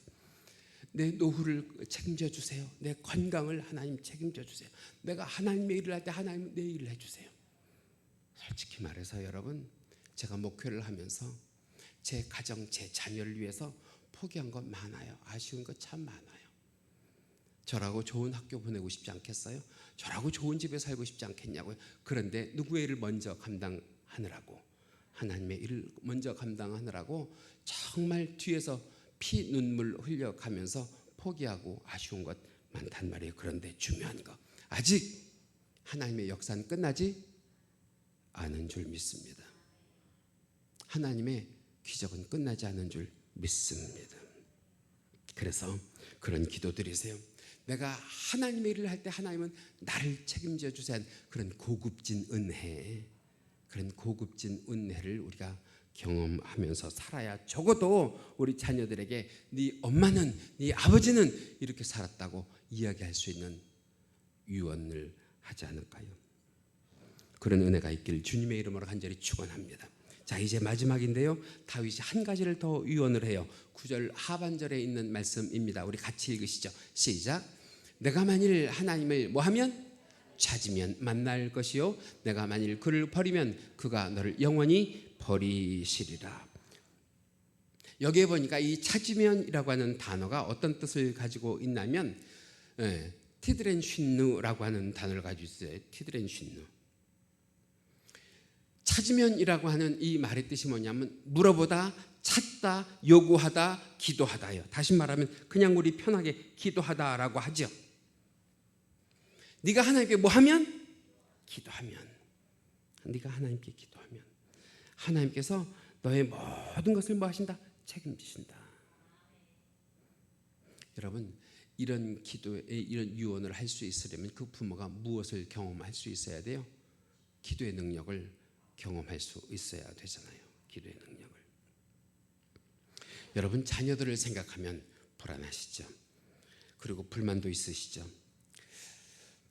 내 노후를 책임져 주세요. 내 건강을 하나님 책임져 주세요. 내가 하나님의 일을 할 때 하나님 내 일을 해주세요. 솔직히 말해서 여러분, 제가 목회를 하면서 제 가정, 제 자녀를 위해서 포기한 것 많아요. 아쉬운 것 참 많아요. 저라고 좋은 학교 보내고 싶지 않겠어요? 저라고 좋은 집에 살고 싶지 않겠냐고요? 그런데 누구의 일을 먼저 감당하느라고, 하나님의 일을 먼저 감당하느라고 정말 뒤에서 피 눈물 흘려가면서 포기하고 아쉬운 것 많단 말이에요. 그런데 중요한 거, 아직 하나님의 역사는 끝나지 않은 줄 믿습니다. 하나님의 기적은 끝나지 않은 줄 믿습니다. 그래서 그런 기도 드리세요. 내가 하나님의 일을 할 때 하나님은 나를 책임져 주세요. 그런 고급진 은혜, 그런 고급진 은혜를 우리가 경험하면서 살아야 적어도 우리 자녀들에게 네 엄마는, 네 아버지는 이렇게 살았다고 이야기할 수 있는 유언을 하지 않을까요? 그런 은혜가 있길 주님의 이름으로 간절히 축원합니다. 자, 이제 마지막인데요. 다윗이 한 가지를 더 유언을 해요. 9절 하반절에 있는 말씀입니다. 우리 같이 읽으시죠. 시작. 내가 만일 하나님을 뭐하면? 찾으면 만날 것이요 내가 만일 그를 버리면 그가 너를 영원히 버리시리라. 여기에 보니까 이 찾으면이라고 하는 단어가 어떤 뜻을 가지고 있냐면 티드렌쉰누라고 하는 단어를 가지고 있어요. 티드렌쉰누. 찾으면이라고 하는 이 말의 뜻이 뭐냐면 물어보다, 찾다, 요구하다, 기도하다예요. 다시 말하면 그냥 우리 편하게 기도하다라고 하죠. 네가 하나님께 뭐 하면? 기도하면. 네가 하나님께 기도하면 하나님께서 너의 모든 것을 뭐 하신다? 책임지신다. 여러분, 이런 기도에 이런 유언을 할 수 있으려면 그 부모가 무엇을 경험할 수 있어야 돼요? 기도의 능력을 경험할 수 있어야 되잖아요. 기도의 능력을. 여러분, 자녀들을 생각하면 불안하시죠? 그리고 불만도 있으시죠?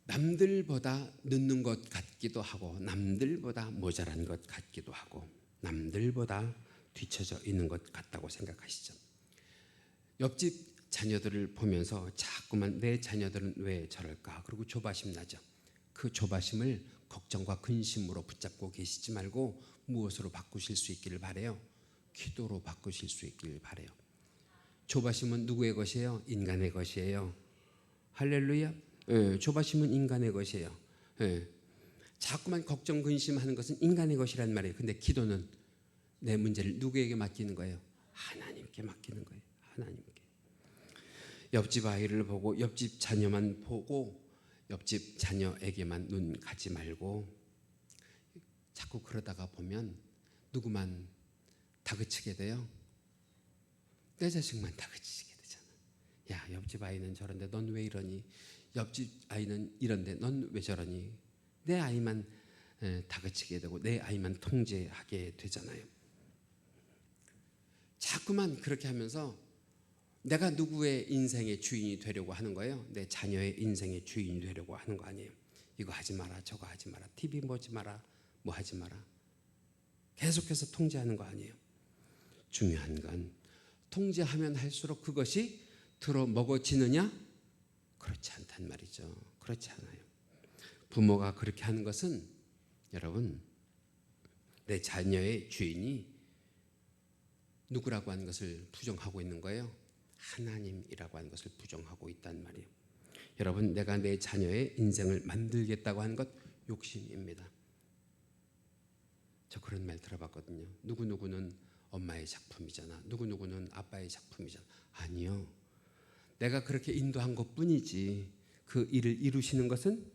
남들보다 늦는 것 같기도 하고, 남들보다 모자란 것 같기도 하고, 남들보다 뒤처져 있는 것 같다고 생각하시죠? 옆집 자녀들을 보면서 자꾸만 내 자녀들은 왜 저럴까? 그리고 조바심 나죠? 그 조바심을 걱정과 근심으로 붙잡고 계시지 말고 무엇으로 바꾸실 수 있기를 바라요? 기도로 바꾸실 수 있기를 바라요. 조바심은 누구의 것이에요? 인간의 것이에요. 할렐루야. 조바심은 인간의 것이에요. 자꾸만 걱정 근심하는 것은 인간의 것이란 말이에요. 근데 기도는 내 문제를 누구에게 맡기는 거예요? 하나님께 맡기는 거예요. 하나님께. 옆집 아이를 보고 옆집 자녀만 보고 옆집 자녀에게만 눈 가지 말고 자꾸 그러다가 보면 누구만 다그치게 돼요? 내 자식만 다그치게 되잖아. 야, 옆집 아이는 저런데 넌 왜 이러니? 옆집 아이는 이런데 넌 왜 저러니? 내 아이만 다그치게 되고 내 아이만 통제하게 되잖아요. 자꾸만 그렇게 하면서 내가 누구의 인생의 주인이 되려고 하는 거예요? 내 자녀의 인생의 주인이 되려고 하는 거 아니에요? 이거 하지 마라, 저거 하지 마라, TV 보지 마라, 뭐 하지 마라. 계속해서 통제하는 거 아니에요? 중요한 건 통제하면 할수록 그것이 들어 먹어지느냐? 그렇지 않단 말이죠. 그렇지 않아요. 부모가 그렇게 하는 것은 여러분, 내 자녀의 주인이 누구라고 하는 것을 부정하고 있는 거예요. 하나님이라고 하는 것을 부정하고 있단 말이에요. 여러분, 내가 내 자녀의 인생을 만들겠다고 하는 것 욕심입니다. 저 그런 말 들어봤거든요. 누구누구는 엄마의 작품이잖아. 누구누구는 아빠의 작품이잖아. 아니요. 내가 그렇게 인도한 것뿐이지 그 일을 이루시는 것은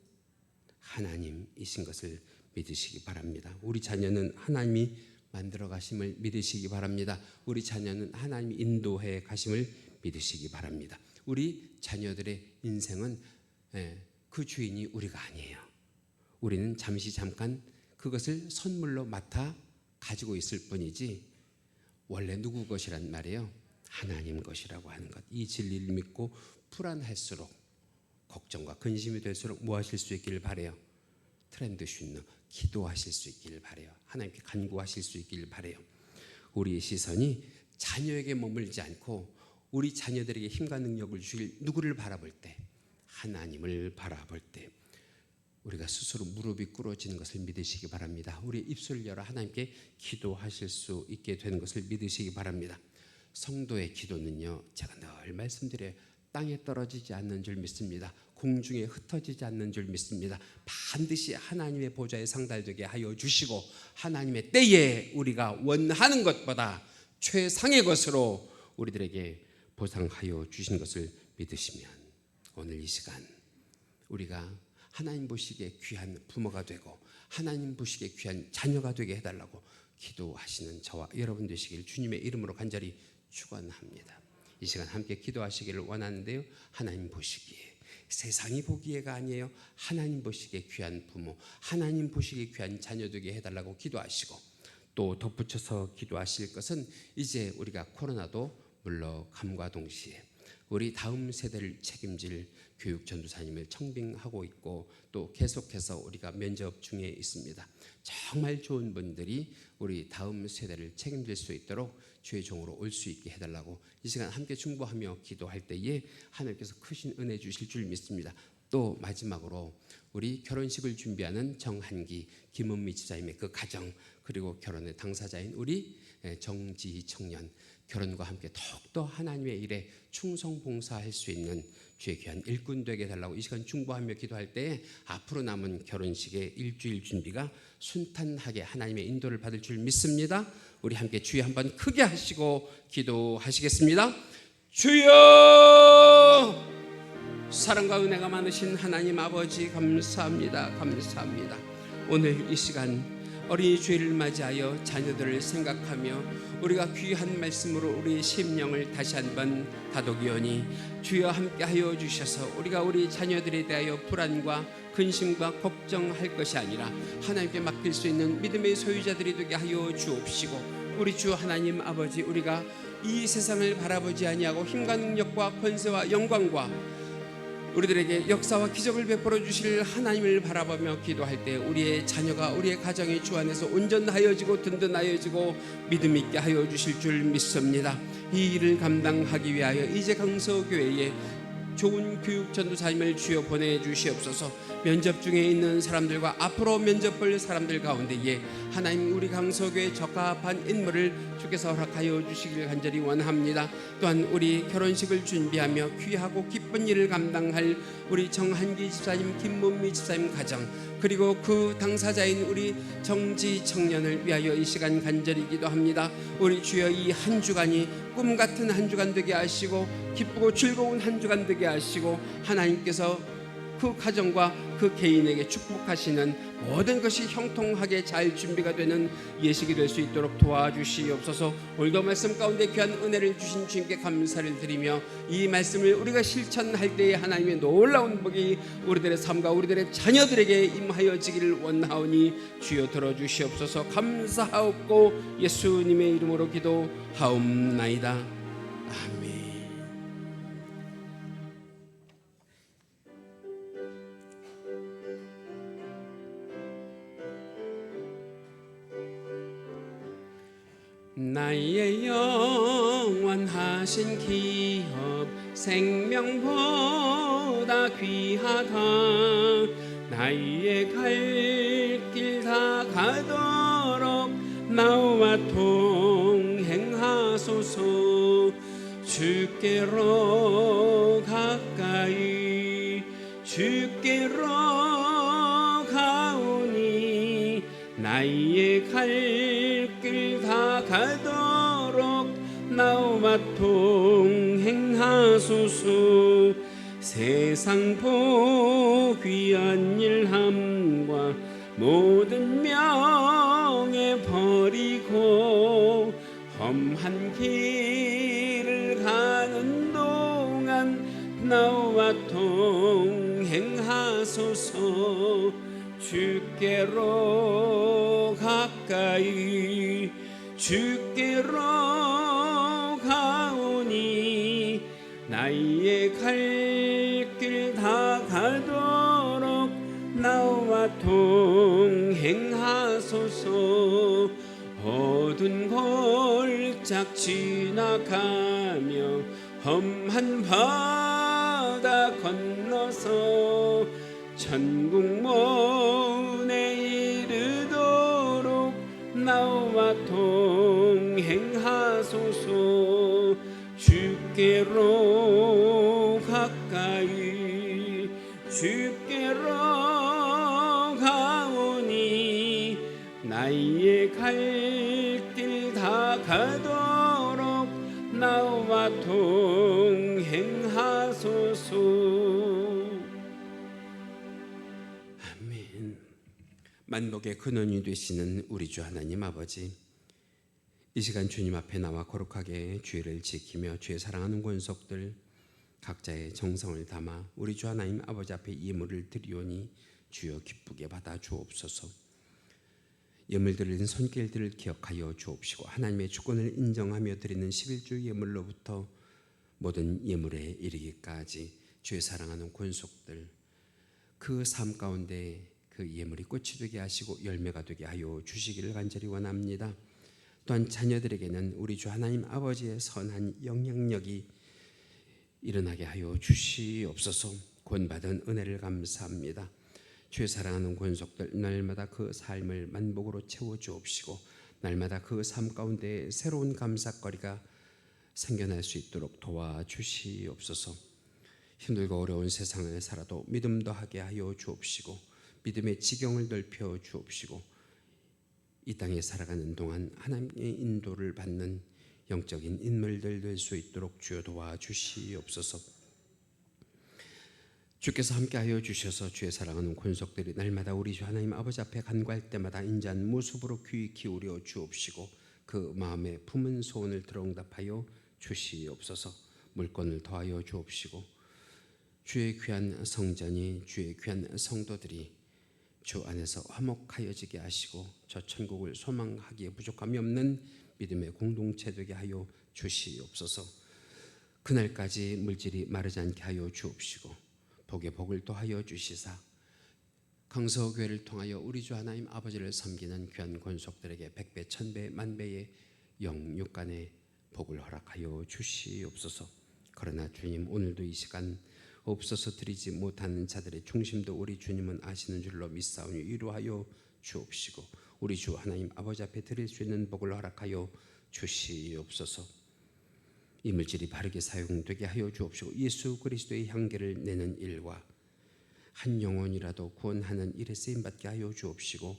하나님이신 것을 믿으시기 바랍니다. 우리 자녀는 하나님이 만들어 가심을 믿으시기 바랍니다. 우리 자녀는 하나님이 인도해 가심을 믿으시기 바랍니다. 우리 자녀들의 인생은 그 주인이 우리가 아니에요. 우리는 잠깐 그것을 선물로 맡아 가지고 있을 뿐이지 원래 누구 것이란 말이에요? 하나님 것이라고 하는 것. 이 진리를 믿고 불안할수록 걱정과 근심이 될수록 뭐 하실 수 있기를 바라요? 트렌드 쉰너 기도하실 수 있기를 바라요. 하나님께 간구하실 수 있기를 바라요. 우리의 시선이 자녀에게 머물지 않고 우리 자녀들에게 힘과 능력을 주실 누구를 바라볼 때, 하나님을 바라볼 때 우리가 스스로 무릎이 꿇어지는 것을 믿으시기 바랍니다. 우리의 입술을 열어 하나님께 기도하실 수 있게 되는 것을 믿으시기 바랍니다. 성도의 기도는요, 제가 늘 말씀드려요. 땅에 떨어지지 않는 줄 믿습니다. 공중에 흩어지지 않는 줄 믿습니다. 반드시 하나님의 보좌에 상달되게 하여 주시고 하나님의 때에 우리가 원하는 것보다 최상의 것으로 우리들에게 보상하여 주신 것을 믿으시면 오늘 이 시간 우리가 하나님 보시기에 귀한 부모가 되고 하나님 보시기에 귀한 자녀가 되게 해달라고 기도하시는 저와 여러분 되시길 주님의 이름으로 간절히 축원합니다. 이 시간 함께 기도하시기를 원하는데요. 하나님 보시기에 세상이 보기에가 아니에요. 하나님 보시기에 귀한 부모, 하나님 보시기에 귀한 자녀 되게 해달라고 기도하시고, 또 덧붙여서 기도하실 것은 이제 우리가 코로나도 물러감과 동시에 우리 다음 세대를 책임질 교육 전도사님을 청빙하고 있고, 또 계속해서 우리가 면접 중에 있습니다. 정말 좋은 분들이 우리 다음 세대를 책임질 수 있도록 주의 종으로 올 수 있게 해달라고 이 시간 함께 중보하며 기도할 때에 하나님께서 크신 은혜 주실 줄 믿습니다. 또 마지막으로 우리 결혼식을 준비하는 정한기, 김은미 집사님의 그 가정, 그리고 결혼의 당사자인 우리 정지희 청년, 결혼과 함께 더욱더 하나님의 일에 충성 봉사할 수 있는 주의 귀한 일꾼 되게 해달라고 이 시간 중보하며 기도할 때에 앞으로 남은 결혼식의 일주일 준비가 순탄하게 하나님의 인도를 받을 줄 믿습니다. 우리 함께 주여 한번 크게 하시고 기도하시겠습니다. 주여, 사랑과 은혜가 많으신 하나님 아버지, 감사합니다. 감사합니다. 오늘 이 시간 어린이 주일을 맞이하여 자녀들을 생각하며 우리가 귀한 말씀으로 우리의 심령을 다시 한번 다독이오니 주여 함께하여 주셔서 우리가 우리 자녀들에 대하여 불안과 근심과 걱정할 것이 아니라 하나님께 맡길 수 있는 믿음의 소유자들이 되게 하여 주옵시고, 우리 주 하나님 아버지, 우리가 이 세상을 바라보지 아니하고 힘과 능력과 권세와 영광과 우리들에게 역사와 기적을 베풀어 주실 하나님을 바라보며 기도할 때 우리의 자녀가, 우리의 가정이 주 안에서 온전하여지고 든든하여지고 믿음 있게 하여 주실 줄 믿습니다. 이 일을 감당하기 위하여 이제 강서교회에 좋은 교육 전도사님을 주여 보내주시옵소서. 면접 중에 있는 사람들과 앞으로 면접 볼 사람들 가운데에 하나님 우리 강서교회 적합한 인물을 주께서 허락하여 주시길 간절히 원합니다. 또한 우리 결혼식을 준비하며 귀하고 기쁜 일을 감당할 우리 정한기 집사님, 김문미 집사님 가정, 그리고 그 당사자인 우리 정지 청년을 위하여 이 시간 간절히 기도합니다. 우리 주여 이 한 주간이 꿈 같은 한 주간 되게 하시고 기쁘고 즐거운 한 주간 되게 하시고 하나님께서 그 가정과 그 개인에게 축복하시는 모든 것이 형통하게 잘 준비가 되는 예식이 될 수 있도록 도와주시옵소서. 오늘도 말씀 가운데 귀한 은혜를 주신 주님께 감사를 드리며 이 말씀을 우리가 실천할 때에 하나님의 놀라운 복이 우리들의 삶과 우리들의 자녀들에게 임하여지기를 원하오니 주여 들어주시옵소서. 감사하옵고 예수님의 이름으로 기도하옵나이다. 아멘. 나의 영원하신 기업 생명보다 귀하다. 나의 갈 길 다 가도록 나와 동행하소서. 주께로 가까이 주께로 가오니 나의 갈 길 다 가도록 나와 동행하소서. 세상 보귀한 일함과 모든 명예 버리고 험한 길을 가는 동안 나와 동행하소서. 주께로 가까이 주께로 가오니 나의 갈 길 다 가도록 나와 동행하소서. 어두운 골짝 지나가며 험한 바다 건너서 천국 문에 이르도록 나와 동행하소서. 주께로 가까이 주께로 가오니 나의 갈 길 다 가도록 나와 동행하소서. 아멘. 만복의 근원이 되시는 우리 주 하나님 아버지, 이 시간 주님 앞에 나와 거룩하게 주의를 지키며 주의 사랑하는 권속들 각자의 정성을 담아 우리 주 하나님 아버지 앞에 예물을 드리오니 주여 기쁘게 받아 주옵소서. 예물 드리는 손길들을 기억하여 주옵시고 하나님의 주권을 인정하며 드리는 11주 예물로부터 모든 예물에 이르기까지 주의 사랑하는 권속들 그 삶 가운데 그 예물이 꽃이 되게 하시고 열매가 되게 하여 주시기를 간절히 원합니다. 또한 자녀들에게는 우리 주 하나님 아버지의 선한 영향력이 일어나게 하여 주시옵소서. 구원받은 은혜를 감사합니다. 주의 사랑하는 권속들 날마다 그 삶을 만복으로 채워주옵시고 날마다 그 삶 가운데 새로운 감사거리가 생겨날 수 있도록 도와주시옵소서. 힘들고 어려운 세상을 살아도 믿음 더하게 하여 주옵시고 믿음의 지경을 넓혀 주옵시고 이 땅에 살아가는 동안 하나님의 인도를 받는 영적인 인물들 될 수 있도록 주여 도와주시옵소서. 주께서 함께하여 주셔서 주의 사랑하는 권속들이 날마다 우리 주 하나님 아버지 앞에 간구할 때마다 인자한 모습으로 귀 기울여 주옵시고 그 마음에 품은 소원을 들어응답하여 주시옵소서. 물건을 더하여 주옵시고 주의 귀한 성전이 주의 귀한 성도들이 주 안에서 화목하여지게 하시고 저 천국을 소망하기에 부족함이 없는 믿음의 공동체 되게 하여 주시옵소서. 그날까지 물질이 마르지 않게 하여 주옵시고 복의 복을 더하여 주시사 강서교회를 통하여 우리 주 하나님 아버지를 섬기는 귀한 권속들에게 백배 천배 만배의 영육간의 복을 허락하여 주시옵소서. 그러나 주님 오늘도 이 시간 없어서 드리지 못하는 자들의 중심도 우리 주님은 아시는 줄로 믿사오니 위로하여 주옵시고 우리 주 하나님 아버지 앞에 드릴 수 있는 복을 허락하여 주시옵소서. 이 물질이 바르게 사용되게 하여 주옵시고 예수 그리스도의 향기를 내는 일과 한 영혼이라도 구원하는 일에 쓰임받게 하여 주옵시고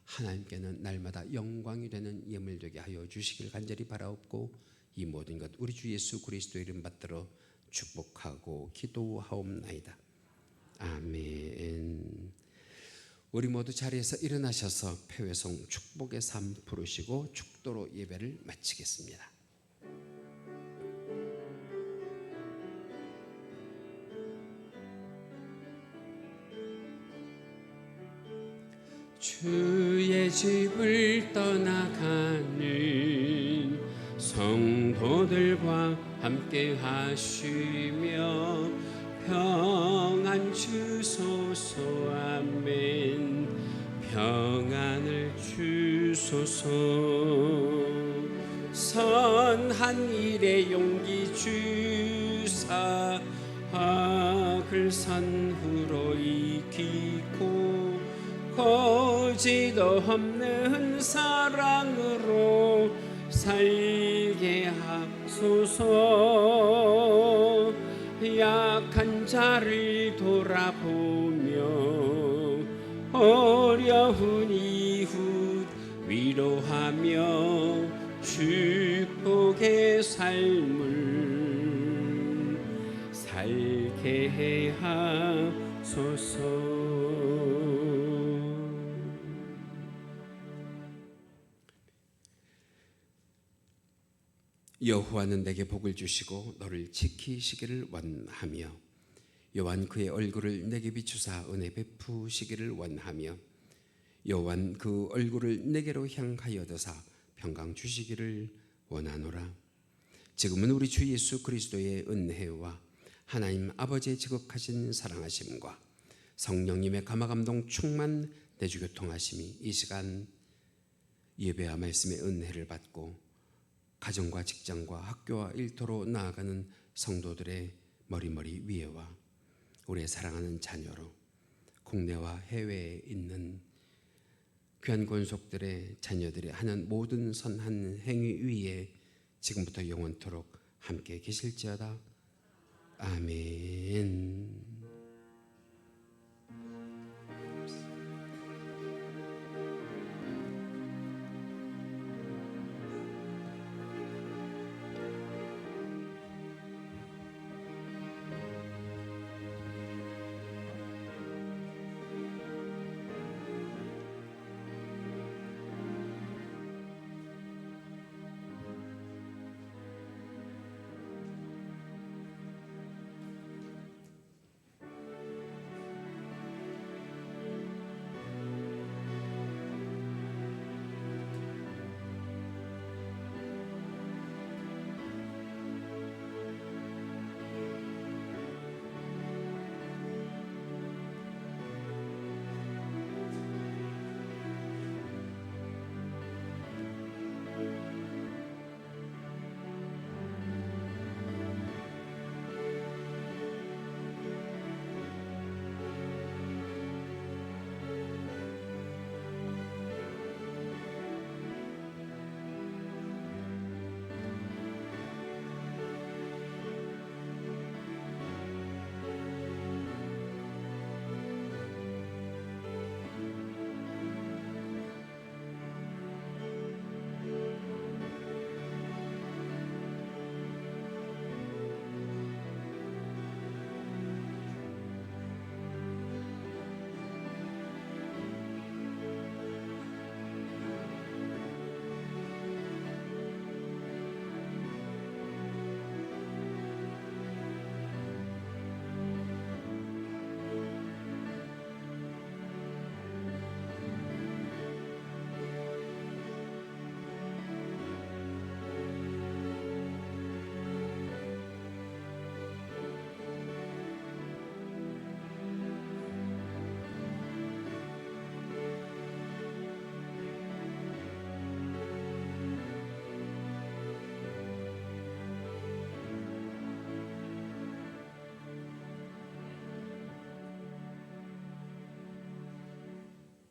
하나님께는 날마다 영광이 되는 예물 되게 하여 주시길 간절히 바라옵고 이 모든 것 우리 주 예수 그리스도 이름 받들어 축복하고 기도하옵나이다. 아멘. 우리 모두 자리에서 일어나셔서 패회송 축복의 삶 부르시고 축도로 예배를 마치겠습니다. 주의 집을 떠나가는 성도들과 함께 하시며 평안 주소서. 아멘. 평안을 주소서. 선한 일에 용기 주사 악을 산후로 이기고 거짓 없는 사랑으로 살게 하소서. 약한 자를 돌아보며 어려운 이웃 위로하며 축복의 삶을 살게 해 하소서. 여호와는 내게 복을 주시고 너를 지키시기를 원하며 여호와는 그의 얼굴을 내게 비추사 은혜 베푸시기를 원하며 여호와는 그 얼굴을 내게로 향하여 드사 평강 주시기를 원하노라. 지금은 우리 주 예수 그리스도의 은혜와 하나님 아버지의 지극하신 사랑하심과 성령님의 감화감동 충만 내주교통하심이 이 시간 예배와 말씀의 은혜를 받고 가정과 직장과 학교와 일터로 나아가는 성도들의 머리머리 위에와 우리의 사랑하는 자녀로 국내와 해외에 있는 귀한 권속들의 자녀들이 하는 모든 선한 행위 위에 지금부터 영원토록 함께 계실지어다. 아멘.